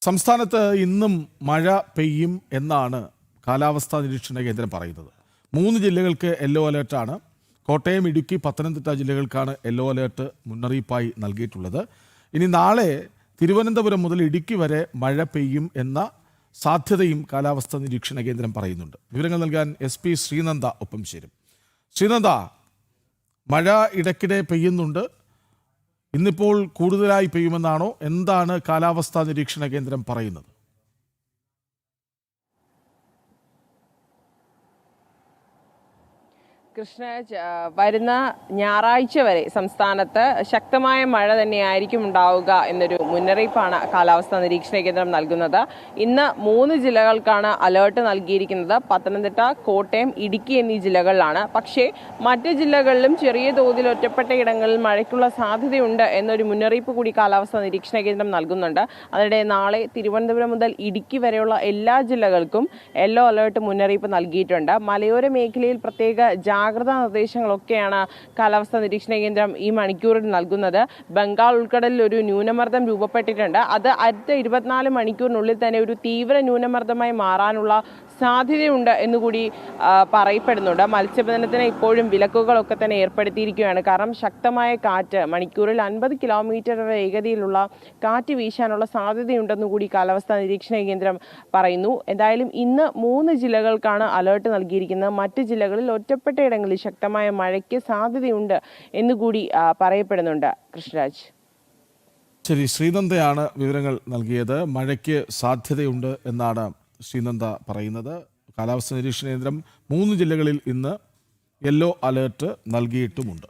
സംസ്ഥാനത്ത് ഇന്നും മഴ പെയ്യും എന്നാണ് കാലാവസ്ഥാ നിരീക്ഷണ കേന്ദ്രം പറയുന്നത്. 3 ജില്ലകൾക്ക് യെല്ലോ അലേർട്ടാണ്. കോട്ടയം, ഇടുക്കി, പത്തനംതിട്ട ജില്ലകൾക്കാണ് യെല്ലോ അലേർട്ട് മുന്നറിയിപ്പായി നൽകിയിട്ടുള്ളത്. ഇനി നാളെ തിരുവനന്തപുരം മുതൽ ഇടുക്കി വരെ മഴ പെയ്യും എന്ന സാധ്യതയും കാലാവസ്ഥാ നിരീക്ഷണ കേന്ദ്രം പറയുന്നുണ്ട്. വിവരങ്ങൾ നൽകാൻ SP ശ്രീനന്ദ ഒപ്പം ചേരും. ശ്രീനന്ദ, മഴ ഇടയ്ക്കിടെ പെയ്യുന്നുണ്ട്. ഇന്നിപ്പോൾ കൂടുതലായി പെയ്യുമെന്നാണോ? എന്താണ് കാലാവസ്ഥാ നിരീക്ഷണ കേന്ദ്രം പറയുന്നത്? കൃഷ്ണരാജ്, വരുന്ന ഞായറാഴ്ച വരെ സംസ്ഥാനത്ത് ശക്തമായ മഴ തന്നെയായിരിക്കും ഉണ്ടാവുക എന്നൊരു മുന്നറിയിപ്പാണ് കാലാവസ്ഥാ നിരീക്ഷണ കേന്ദ്രം നൽകുന്നത്. ഇന്ന് 3 ജില്ലകൾക്കാണ് അലേർട്ട് നൽകിയിരിക്കുന്നത്. പത്തനംതിട്ട, കോട്ടയം, ഇടുക്കി എന്നീ ജില്ലകളിലാണ്. പക്ഷേ മറ്റ് ജില്ലകളിലും ചെറിയ തോതിൽ ഒറ്റപ്പെട്ട ഇടങ്ങളിൽ മഴയ്ക്കുള്ള സാധ്യതയുണ്ട് എന്നൊരു മുന്നറിയിപ്പ് കൂടി കാലാവസ്ഥാ നിരീക്ഷണ കേന്ദ്രം നൽകുന്നുണ്ട്. അതിനിടെ നാളെ തിരുവനന്തപുരം മുതൽ ഇടുക്കി വരെയുള്ള എല്ലാ ജില്ലകൾക്കും യെല്ലോ അലേർട്ട് മുന്നറിയിപ്പ് നൽകിയിട്ടുണ്ട്. മലയോര മേഖലയിൽ പ്രത്യേക ജാഗ്രതാ നിർദ്ദേശങ്ങളൊക്കെയാണ് കാലാവസ്ഥാ നിരീക്ഷണ കേന്ദ്രം ഈ മണിക്കൂറിൽ നൽകുന്നത്. ബംഗാൾ ഉൾക്കടലിൽ ഒരു ന്യൂനമർദ്ദം രൂപപ്പെട്ടിട്ടുണ്ട്. അത് അടുത്ത 24 മണിക്കൂറിനുള്ളിൽ തന്നെ ഒരു തീവ്ര ന്യൂനമർദ്ദമായി മാറാനുള്ള സാധ്യതയുണ്ട് എന്നുകൂടി പറയപ്പെടുന്നുണ്ട്. മത്സ്യബന്ധനത്തിന് ഇപ്പോഴും വിലക്കുകളൊക്കെ തന്നെ ഏർപ്പെടുത്തിയിരിക്കുകയാണ്. കാരണം ശക്തമായ കാറ്റ്, മണിക്കൂറിൽ 50 കിലോമീറ്റർ വേഗതയിലുള്ള കാറ്റ് വീശാനുള്ള സാധ്യതയുണ്ടെന്നു കൂടി കാലാവസ്ഥാ നിരീക്ഷണ കേന്ദ്രം പറയുന്നു. എന്തായാലും ഇന്ന് 3 ജില്ലകൾക്കാണ് അലേർട്ട് നൽകിയിരിക്കുന്നത്. മറ്റ് ജില്ലകളിൽ ഒറ്റപ്പെട്ട ഇടങ്ങളിൽ ശക്തമായ മഴയ്ക്ക് സാധ്യതയുണ്ട് എന്നുകൂടി പറയപ്പെടുന്നുണ്ട്. കൃഷ്ണരാജ്, ശരി, ശ്രീനന്ദയാണ് വിവരങ്ങൾ നൽകിയത്. മഴയ്ക്ക് സാധ്യതയുണ്ട് എന്നാണ് ശ്രീനന്ദ പറയുന്നത്. കാലാവസ്ഥാ നിരീക്ഷണ കേന്ദ്രം 3 ജില്ലകളിൽ ഇന്ന് യെല്ലോ അലേർട്ട് നൽകിയിട്ടുമുണ്ട്.